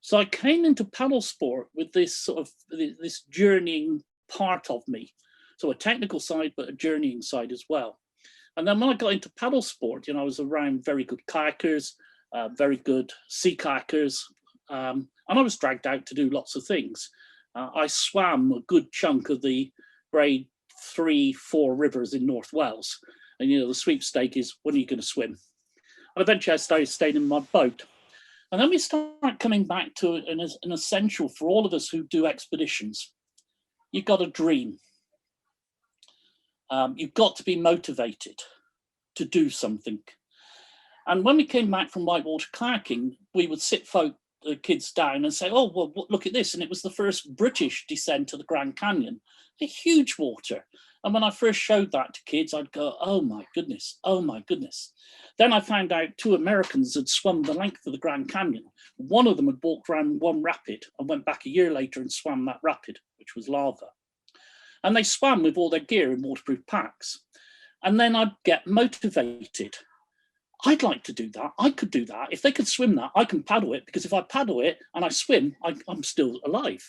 So I came into paddle sport with this sort of this journeying part of me. So a technical side, but a journeying side as well. And then when I got into paddle sport, I was around very good kayakers, very good sea kayakers, and I was dragged out to do lots of things. I swam a good chunk of the grade 3, 4 rivers in North Wales. And, the sweepstake is, when are you going to swim? And eventually I started staying in my boat. And then we start coming back to an essential for all of us who do expeditions. You've got a dream. You've got to be motivated to do something. And when we came back from whitewater kayaking, we would sit the kids down and say, oh, well, look at this. And it was the first British descent to the Grand Canyon, a huge water. And when I first showed that to kids, I'd go, oh my goodness, oh my goodness. Then I found out 2 Americans had swum the length of the Grand Canyon. One of them had walked around one rapid and went back a year later and swam that rapid, which was lava. And they swam with all their gear in waterproof packs. And then I'd get motivated. I'd like to do that. I could do that. If they could swim that, I can paddle it, because if I paddle it and I swim, I'm still alive.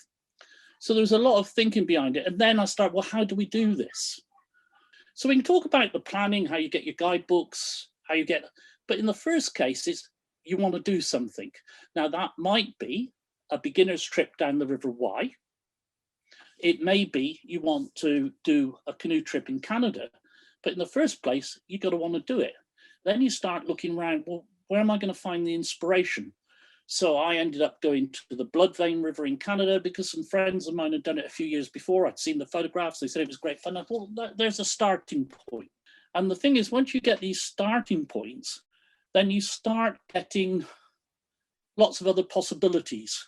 So there was a lot of thinking behind it. And then I started, well, how do we do this? So we can talk about the planning, how you get your guidebooks, but in the first case is you want to do something. Now that might be a beginner's trip down the River Wye. It may be you want to do a canoe trip in Canada, but in the first place, you've got to want to do it. Then you start looking around, well, where am I going to find the inspiration? So I ended up going to the Bloodvein River in Canada because some friends of mine had done it a few years before. I'd seen the photographs. They said it was great fun. I thought, well, there's a starting point. And the thing is, once you get these starting points, then you start getting lots of other possibilities.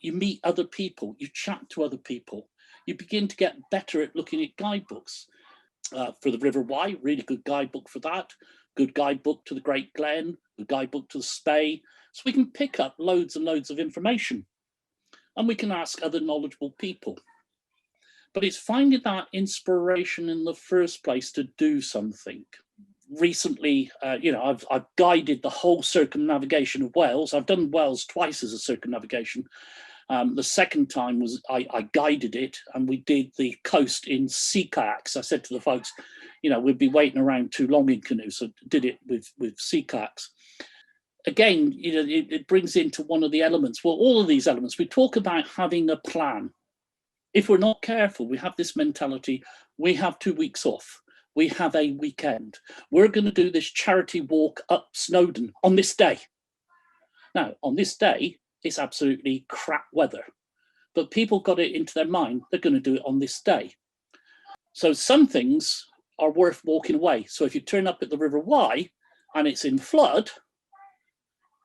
You meet other people, you chat to other people. You begin to get better at looking at guidebooks. For the River Wye, really good guidebook for that. Good guidebook to the Great Glen, good guidebook to the Spey. So we can pick up loads and loads of information, and we can ask other knowledgeable people. But it's finding that inspiration in the first place to do something. Recently, I've guided the whole circumnavigation of Wales. I've done Wales twice as a circumnavigation. The second time was I guided it, and we did the coast in sea kayaks. I said to the folks, we'd be waiting around too long in canoes, so did it with sea kayaks. Again, it brings into one of the elements. Well, all of these elements, we talk about having a plan. If we're not careful, we have this mentality, we have 2 weeks off. We have a weekend. We're going to do this charity walk up Snowdon on this day. Now, on this day, it's absolutely crap weather, but people got it into their mind, they're going to do it on this day. So some things are worth walking away. So if you turn up at the River Wye and it's in flood,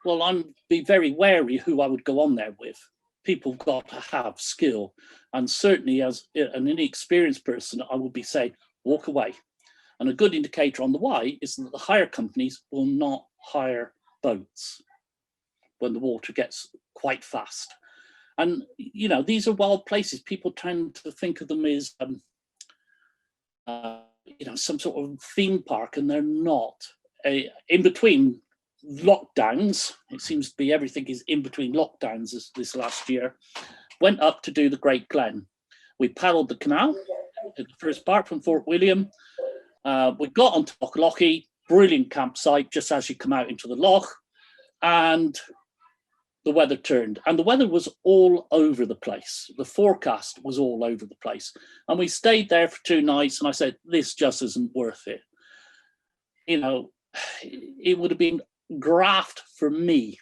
well, I'd be very wary who I would go on there with. People got to have skill. And certainly as an inexperienced person, I would be saying, walk away. And a good indicator on the Wye is that the hire companies will not hire boats when the water gets quite fast. And, these are wild places. People tend to think of them as, some sort of theme park, and they're not. In between lockdowns, it seems to be everything is in between lockdowns this last year, went up to do the Great Glen. We paddled the canal, the first part from Fort William. We got onto Loch, brilliant campsite just as you come out into the loch, and the weather turned, and the weather was all over the place. The forecast was all over the place. And we stayed there for 2 nights, and I said, this just isn't worth it. It would have been graft for me.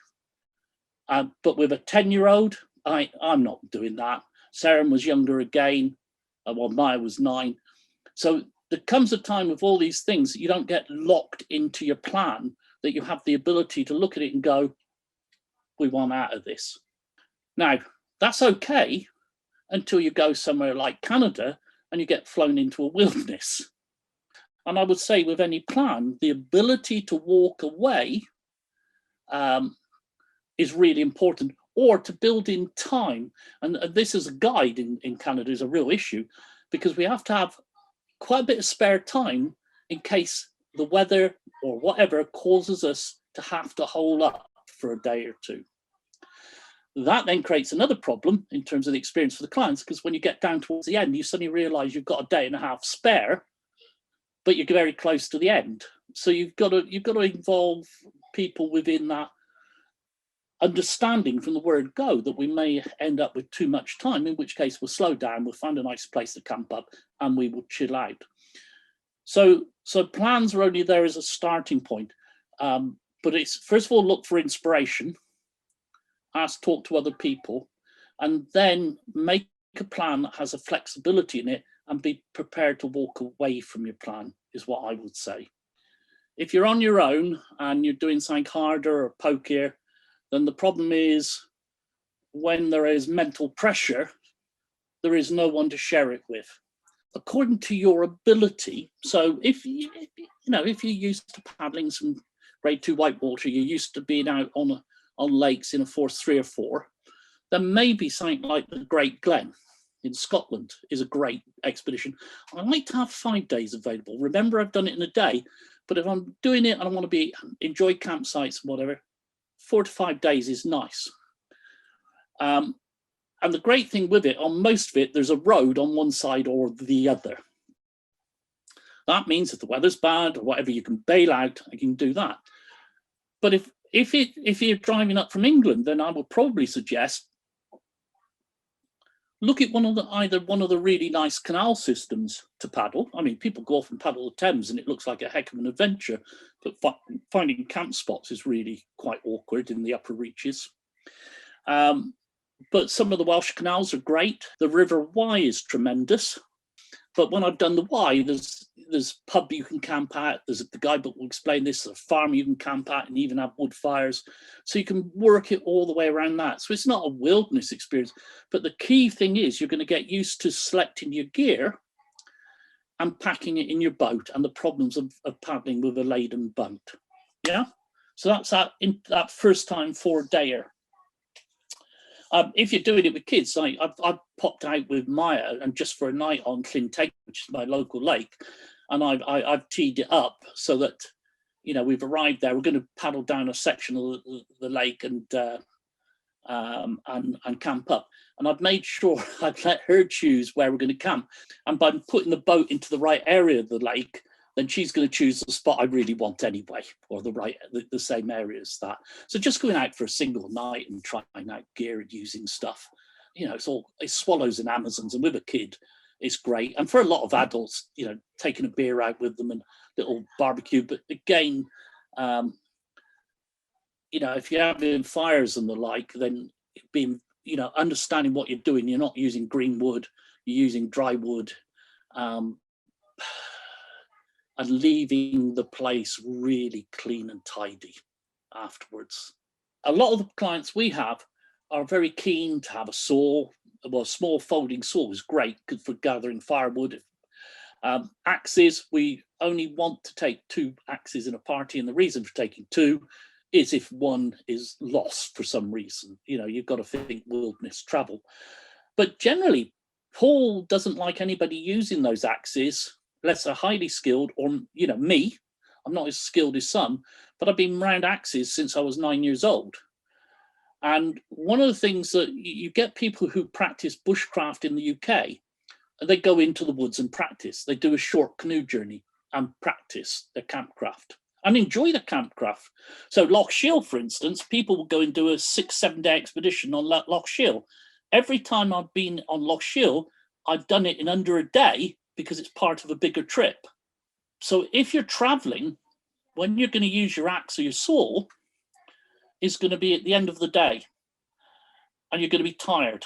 But with a 10-year-old, I'm not doing that. Sarah was younger again. Well, Maya was 9. So there comes a time with all these things that you don't get locked into your plan, that you have the ability to look at it and go, we want out of this. Now, that's okay until you go somewhere like Canada and you get flown into a wilderness. And I would say with any plan, the ability to walk away is really important, or to build in time. And this as a guide in Canada is a real issue, because we have to have quite a bit of spare time in case the weather or whatever causes us to have to hole up for a day or two. That then creates another problem in terms of the experience for the clients, because when you get down towards the end, you suddenly realize you've got a day and a half spare, but you're very close to the end. So you've got to involve people within that understanding from the word go that we may end up with too much time, in which case we'll slow down, we'll find a nice place to camp up, and we will chill out. So plans are only there as a starting point. But it's, first of all, look for inspiration, talk to other people, and then make a plan that has a flexibility in it, and be prepared to walk away from your plan, is what I would say. If you're on your own and you're doing something harder or pokier, then the problem is when there is mental pressure, there is no one to share it with. According to your ability, so if you're used to paddling some grade 2 whitewater, you're used to being out on lakes in a force 3 or 4, then maybe something like the Great Glen in Scotland is a great expedition. I like to have 5 days available. Remember, I've done it in a day, but if I'm doing it and I want to enjoy campsites and whatever, 4 to 5 days is nice. And the great thing with it, on most of it, there's a road on one side or the other. That means if the weather's bad or whatever, you can bail out and you can do that. But if you're driving up from England, then I would probably suggest look at either one of the really nice canal systems to paddle. I mean, people go off and paddle the Thames and it looks like a heck of an adventure, but finding camp spots is really quite awkward in the upper reaches. But some of the Welsh canals are great. The River Wye is tremendous. But when I've done the Wye, there's a pub you can camp at. There's the guidebook will explain this. There's a farm you can camp at and even have wood fires. So you can work it all the way around that. So it's not a wilderness experience. But the key thing is you're going to get used to selecting your gear and packing it in your boat and the problems of paddling with a laden boat. Yeah. So that's that first time 4-dayer. If you're doing it with kids, I've popped out with Maya and just for a night on Clintegg, which is my local lake, and I've teed it up so that, we've arrived there. We're going to paddle down a section of the lake and camp up. And I've made sure I've let her choose where we're going to camp. And by putting the boat into the right area of the lake, then she's going to choose the spot I really want anyway, or the same area as that. So just going out for a single night and trying out gear and using stuff, it's swallows and Amazons, and with a kid, it's great. And for a lot of adults, taking a beer out with them and little barbecue. But again, if you're having fires and the like, then being, understanding what you're doing, you're not using green wood, you're using dry wood. And leaving the place really clean and tidy afterwards. A lot of the clients we have are very keen to have a saw. Well, a small folding saw is great for gathering firewood. Axes, we only want to take 2 axes in a party, and the reason for taking 2 is if one is lost for some reason. You've got to think wilderness travel. But generally, Paul doesn't like anybody using those axes unless they're highly skilled, or me, I'm not as skilled as some, but I've been around axes since I was 9 years old. And one of the things that you get people who practice bushcraft in the UK, and they go into the woods and practice. They do a short canoe journey and practice their campcraft and enjoy the campcraft. So Loch Shiel, for instance, people will go and do a 6-7 day expedition on Loch Shiel. Every time I've been on Loch Shiel, I've done it in under a day, because it's part of a bigger trip. So if you're traveling, when you're going to use your axe or your saw, is going to be at the end of the day, and you're going to be tired.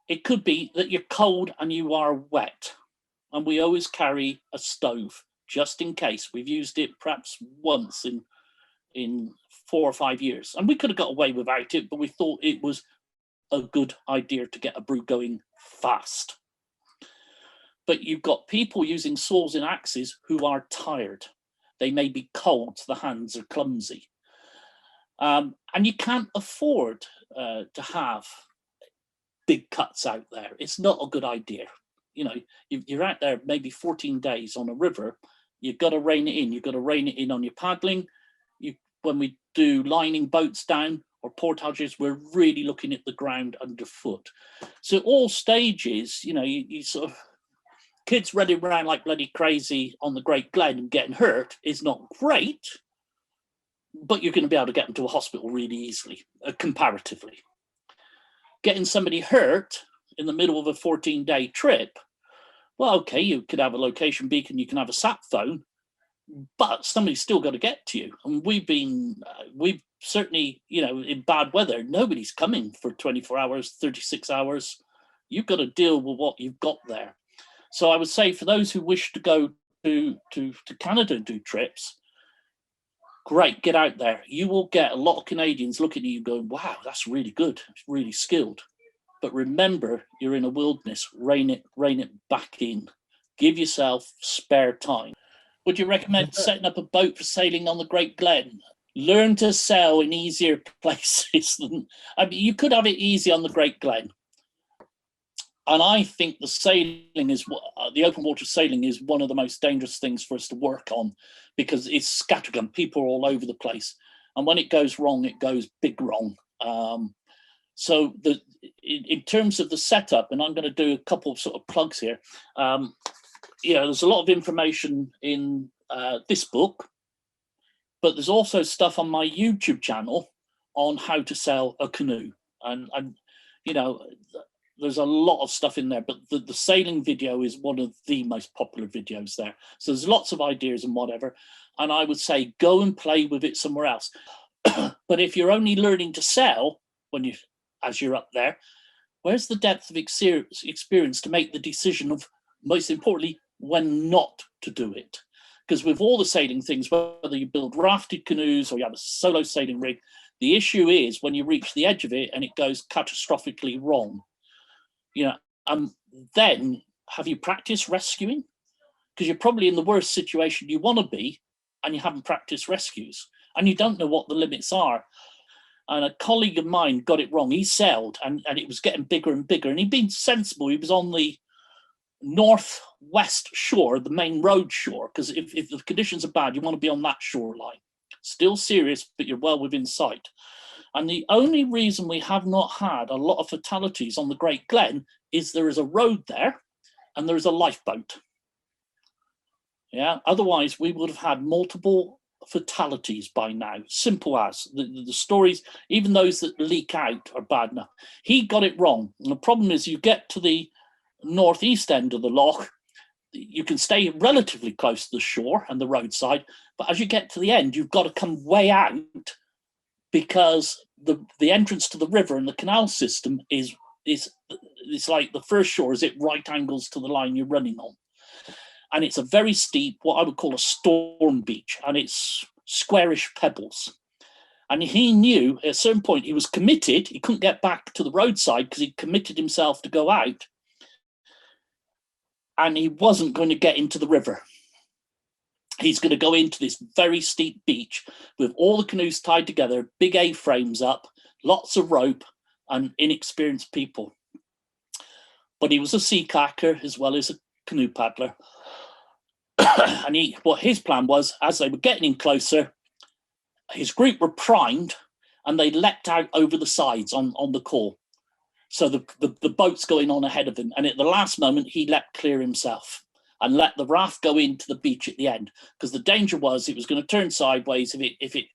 It could be that you're cold and you are wet, and we always carry a stove just in case. We've used it perhaps once in 4 or 5 years, and we could have got away without it, but we thought it was a good idea to get a brew going fast. But you've got people using saws and axes who are tired. They may be cold, the hands are clumsy. And you can't afford to have big cuts out there. It's not a good idea. You're out there maybe 14 days on a river. You've got to rein it in. You've got to rein it in on your paddling. When we do lining boats down, or portages, we're really looking at the ground underfoot. So all stages, you know, you sort of, kids running around like bloody crazy on the Great Glen and getting hurt is not great, but you're going to be able to get them to a hospital really easily, comparatively. Getting somebody hurt in the middle of a 14-day trip, well, okay, you could have a location beacon, you can have a sat phone, but somebody's still got to get to you. And we've certainly, you know, in bad weather, nobody's coming for 24 hours, 36 hours. You've got to deal with what you've got there. So I would say for those who wish to go to Canada and do trips, great, get out there. You will get a lot of Canadians looking at you going, wow, that's really good, it's really skilled. But remember, you're in a wilderness, rein it back in. Give yourself spare time. Would you recommend setting up a boat for sailing on the Great Glen? Learn to sail in easier places than, I mean, you could have it easy on the Great Glen. And I think the sailing is, the open water sailing is one of the most dangerous things for us to work on, because it's scattergun, people are all over the place. And when it goes wrong, it goes big wrong. So in terms of the setup, and I'm going to do a couple of sort of plugs here, you know, there's a lot of information in this book, but there's also stuff on my YouTube channel on how to sail a canoe. And you know, there's a lot of stuff in there, but the sailing video is one of the most popular videos there. So there's lots of ideas and whatever. And I would say go and play with it somewhere else. But if you're only learning to sail as you're up there, where's the depth of experience to make the decision of, most importantly, when not to do it? Because with all the sailing things, whether you build rafted canoes or you have a solo sailing rig, the issue is when you reach the edge of it and it goes catastrophically wrong. You know, then have you practiced rescuing? Because you're probably in the worst situation you want to be, and you haven't practiced rescues, and you don't know what the limits are. And a colleague of mine got it wrong. He sailed, and it was getting bigger and bigger, and he'd been sensible. He was on the northwest shore, the main road shore, because if the conditions are bad, you want to be on that shoreline. Still serious, but you're well within sight. And the only reason we have not had a lot of fatalities on the Great Glen is there is a road there and there is a lifeboat. Yeah, otherwise we would have had multiple fatalities by now. Simple as. The stories, even those that leak out, are bad enough. He got it wrong. And the problem is you get to the northeast end of the loch, you can stay relatively close to the shore and the roadside, but as you get to the end, you've got to come way out, because the entrance to the river and the canal system is it's like the first shore is at right angles to the line you're running on. And it's a very steep, what I would call a storm beach, and it's squarish pebbles. And he knew at a certain point he was committed, he couldn't get back to the roadside because he'd committed himself to go out, and he wasn't going to get into the river. He's going to go into this very steep beach with all the canoes tied together, big A-frames up, lots of rope, and inexperienced people. But he was a sea kayaker as well as a canoe paddler. And what his plan was, as they were getting in closer, his group were primed and they leapt out over the sides on the call. So the boat's going on ahead of him. And at the last moment, he leapt clear himself and let the raft go into the beach at the end, because the danger was it was going to turn sideways. If it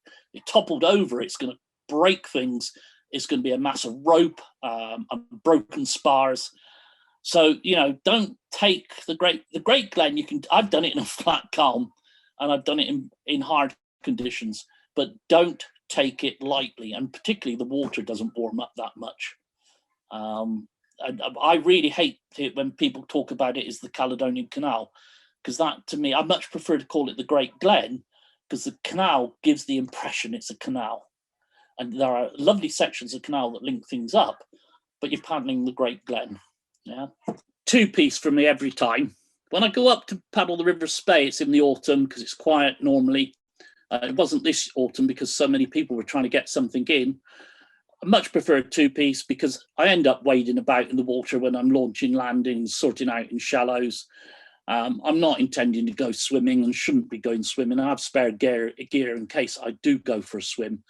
toppled over, it's going to break things. It's going to be a mass of rope and broken spars. So, you know, don't take the Great Glen. I've done it in a flat calm, and I've done it in hard conditions, but don't take it lightly. And particularly the water doesn't warm up that much. And I really hate it when people talk about it as the Caledonian Canal, because that, to me, I much prefer to call it the Great Glen, because the canal gives the impression it's a canal. And there are lovely sections of canal that link things up, but you're paddling the Great Glen. Yeah, two-piece for me every time. When I go up to paddle the River Spey, it's in the autumn because it's quiet normally. It wasn't this autumn because so many people were trying to get something in. I much prefer a two-piece because I end up wading about in the water when I'm launching landings, sorting out in shallows. I'm not intending to go swimming and shouldn't be going swimming. I have spare gear in case I do go for a swim.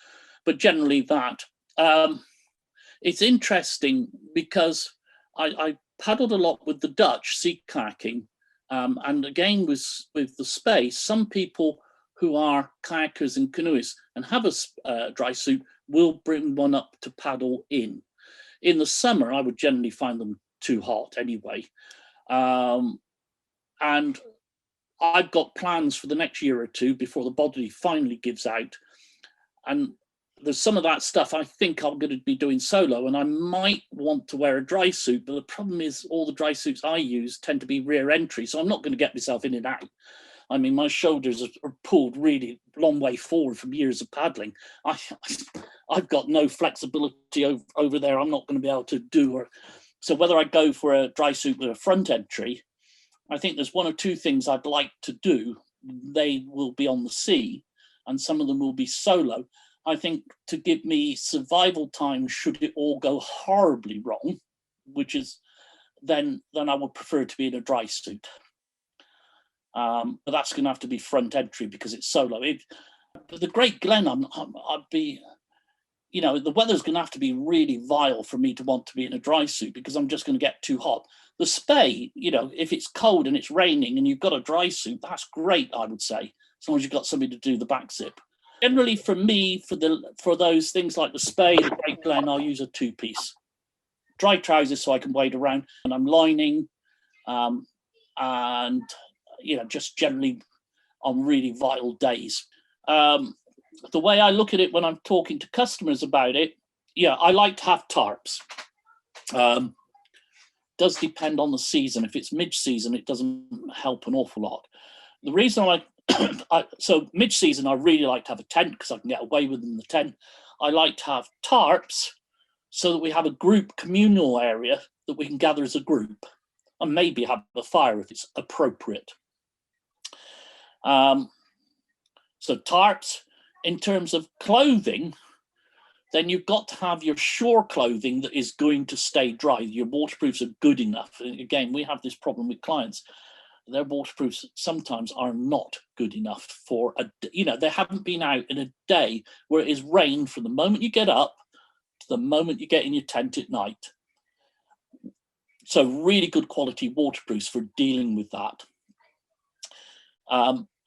But generally that, It's interesting because I paddled a lot with the Dutch sea kayaking, and again with the space, some people who are kayakers and canoeists and have a dry suit will bring one up to paddle in. In the summer, I would generally find them too hot anyway. And I've got plans for the next year or two before the body finally gives out. And there's some of that stuff I think I'm going to be doing solo, and I might want to wear a dry suit, but the problem is all the dry suits I use tend to be rear entry, so I'm not going to get myself in and out. I mean, my shoulders are pulled really long way forward from years of paddling. I've got no flexibility over there. I'm not going to be able to do. So whether I go for a dry suit with a front entry, I think there's one or two things I'd like to do. They will be on the sea, and some of them will be solo. I think to give me survival time should it all go horribly wrong, which is then I would prefer to be in a dry suit. But that's going to have to be front entry because it's solo. The Great Glen, I'd be, you know, the weather's going to have to be really vile for me to want to be in a dry suit because I'm just going to get too hot. The Spey, you know, if it's cold and it's raining and you've got a dry suit, that's great, I would say, as long as you've got somebody to do the back zip. Generally, for me, for those things like the Spey, the Great Glen, I'll use a two-piece. Dry trousers so I can wade around, and I'm lining, and you know, just generally on really vital days. The way I look at it when I'm talking to customers about it, yeah, I like to have tarps. Does depend on the season. If it's mid-season, it doesn't help an awful lot. The reason so mid-season, I really like to have a tent because I can get away with in the tent. I like to have tarps so that we have a group communal area that we can gather as a group and maybe have a fire if it's appropriate. So tarps. In terms of clothing, then you've got to have your shore clothing that is going to stay dry. Your waterproofs are good enough. And again, we have this problem with clients. Their waterproofs sometimes are not good enough for they haven't been out in a day where it is rained from the moment you get up to the moment you get in your tent at night. So really good quality waterproofs for dealing with that.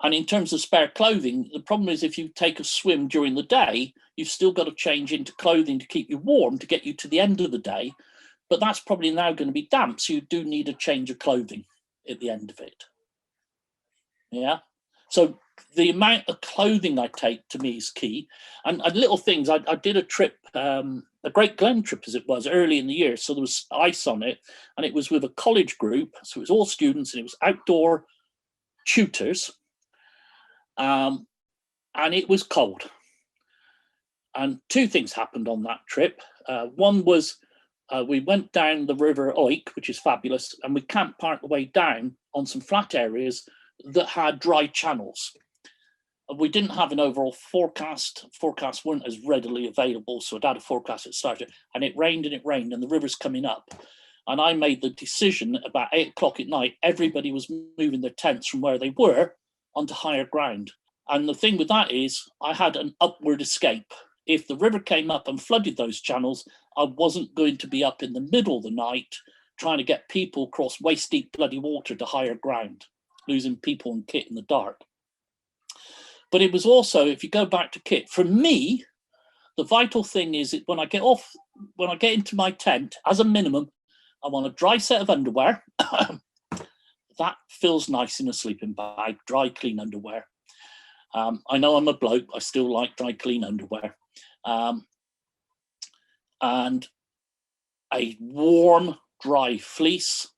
And in terms of spare clothing, the problem is if you take a swim during the day, you've still got to change into clothing to keep you warm to get you to the end of the day. But that's probably now going to be damp, so you do need a change of clothing at the end of it. Yeah. So the amount of clothing I take to me is key. And little things, I did a trip, a Great Glen trip as it was early in the year. So there was ice on it and it was with a college group. So it was all students and it was outdoor tutors. And it was cold. And two things happened on that trip. One was we went down the River Oik, which is fabulous, and we camped part of the way down on some flat areas that had dry channels. We didn't have an overall forecast. Forecasts weren't as readily available, so I'd had a forecast that started, and it rained, and the river's coming up. And I made the decision about 8 o'clock at night, everybody was moving their tents from where they were onto higher ground. And the thing with that is I had an upward escape. If the river came up and flooded those channels, I wasn't going to be up in the middle of the night trying to get people across waist deep bloody water to higher ground, losing people and kit in the dark. But it was also, if you go back to kit, for me, the vital thing is that when I get into my tent, as a minimum, I want a dry set of underwear. That feels nice in a sleeping bag, dry, clean underwear. I know I'm a bloke, I still like dry, clean underwear. And a warm, dry fleece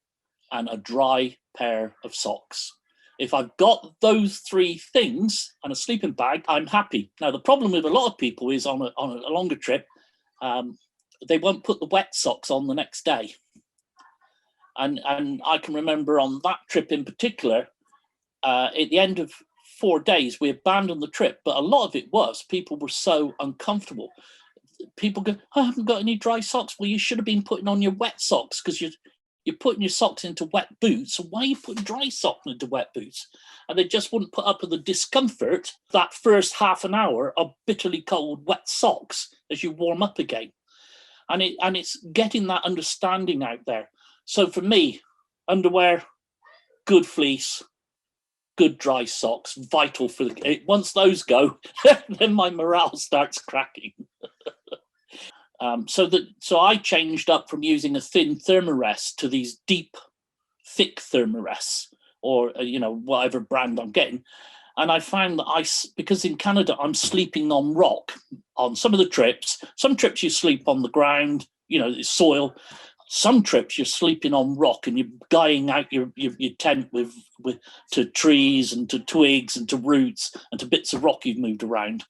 and a dry pair of socks. If I've got those three things and a sleeping bag, I'm happy. Now, the problem with a lot of people is on a longer trip, they won't put the wet socks on the next day. And I can remember on that trip in particular, at the end of 4 days, we abandoned the trip, but a lot of it was people were so uncomfortable. People go, I haven't got any dry socks. Well, you should have been putting on your wet socks because you're putting your socks into wet boots. So why are you putting dry socks into wet boots? And they just wouldn't put up with the discomfort that first half an hour of bitterly cold wet socks as you warm up again. And it's getting that understanding out there. So for me, underwear, good fleece, good dry socks, vital for the. Once those go, then my morale starts cracking. So I changed up from using a thin thermarest to these deep, thick thermarests, or whatever brand I'm getting. And I found that because in Canada I'm sleeping on rock on some of the trips. Some trips you sleep on the ground, it's soil. Some trips you're sleeping on rock and you're guying out your tent with to trees and to twigs and to roots and to bits of rock you've moved around.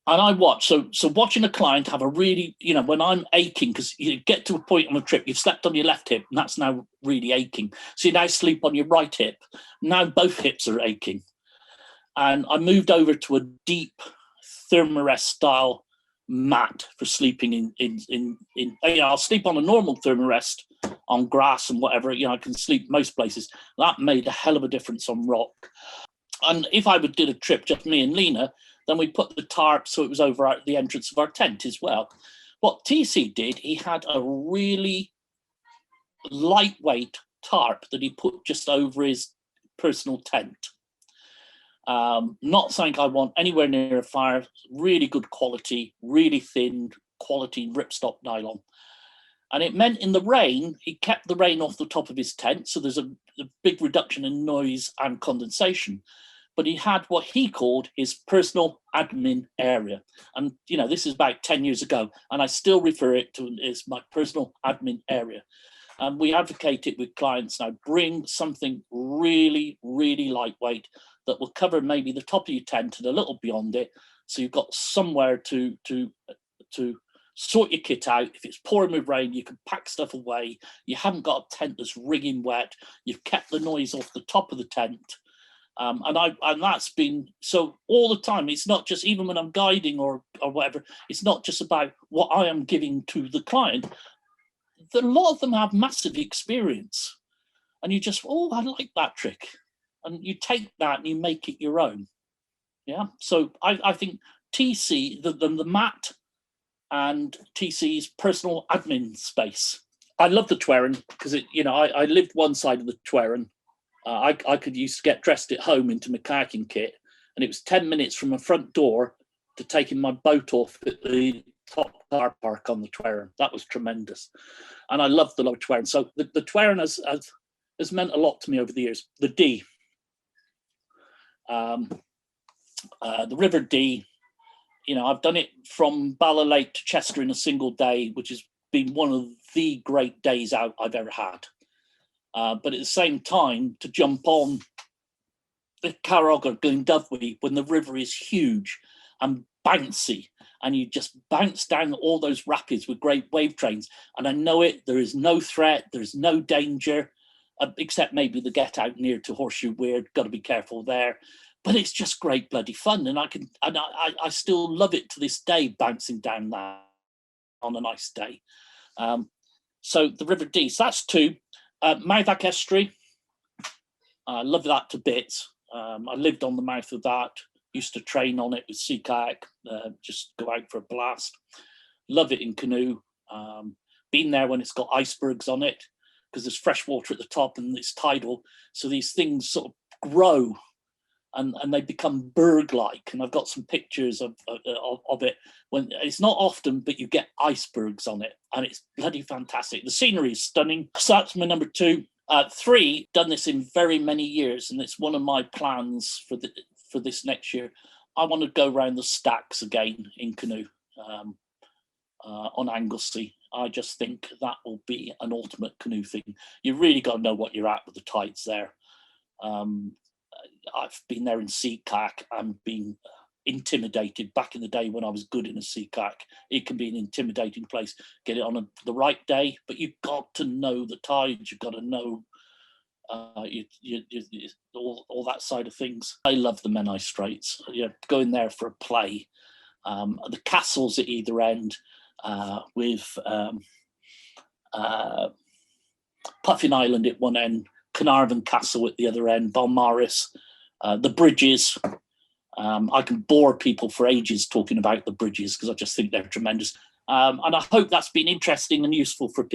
And I watch, so watching a client have a really, when I'm aching, because you get to a point on a trip, you've slept on your left hip, and that's now really aching. So you now sleep on your right hip. Now both hips are aching. And I moved over to a deep thermarest style mat for sleeping in I'll sleep on a normal thermarest on grass and whatever, I can sleep most places. That made a hell of a difference on rock. And if I did a trip, just me and Lena, then we put the tarp so it was over at the entrance of our tent as well. What TC did, he had a really lightweight tarp that he put just over his personal tent. Not something I want anywhere near a fire, really good quality, really thin quality ripstop nylon. And it meant in the rain, he kept the rain off the top of his tent, so there's a big reduction in noise and condensation. But he had what he called his personal admin area. And, this is about 10 years ago, and I still refer it to as my personal admin area. And we advocate it with clients now, bring something really, really lightweight that will cover maybe the top of your tent and a little beyond it. So you've got somewhere to sort your kit out. If it's pouring with rain, you can pack stuff away. You haven't got a tent that's wringing wet. You've kept the noise off the top of the tent. And that's been so all the time. It's not just, even when I'm guiding or whatever, it's not just about what I am giving to the client. A lot of them have massive experience, and you just, I like that trick, and you take that and you make it your own. Yeah. So I think TC, the mat, and TC's personal admin space. I love the Twerren because I lived one side of the Twerren. I could used to get dressed at home into my kayaking kit, and it was 10 minutes from my front door to taking my boat off at the top car park on the Twerren. That was tremendous. And I loved the low Twerren. So the Twerren has meant a lot to me over the years. The D, the River D, I've done it from Bala Lake to Chester in a single day, which has been one of the great days out I've ever had. But at the same time, to jump on the Carrog or Glendovey when the river is huge and bouncy, and you just bounce down all those rapids with great wave trains. And I know there is no threat, there's no danger, except maybe the get out near to Horseshoe Weird, got to be careful there. But it's just great bloody fun, and I still love it to this day, bouncing down that on a nice day. So the River Dee, so that's two. Mouthak Estuary, I love that to bits. I lived on the mouth of that, used to train on it with sea kayak, just go out for a blast. Love it in canoe. Been there when it's got icebergs on it, because there's fresh water at the top and it's tidal. So these things sort of grow and they become berg-like. And I've got some pictures of it. When it's not often, but you get icebergs on it, and it's bloody fantastic. The scenery is stunning. So that's my number two. Three, done this in very many years, and it's one of my plans for this next year. I want to go around the stacks again in canoe on Anglesey. I just think that will be an ultimate canoe thing. You really got to know what you're at with the tides there. I've been there in sea kayak and been intimidated back in the day when I was good in a sea kayak. It can be an intimidating place. Get it on the right day, but you've got to know the tides. You've got to know all that side of things. I love the Menai Straits. Going there for a play. The castles at either end with Puffin Island at one end, Carnarvon Castle at the other end, Balmaris, the bridges. I can bore people for ages talking about the bridges because I just think they're tremendous. And I hope that's been interesting and useful for people.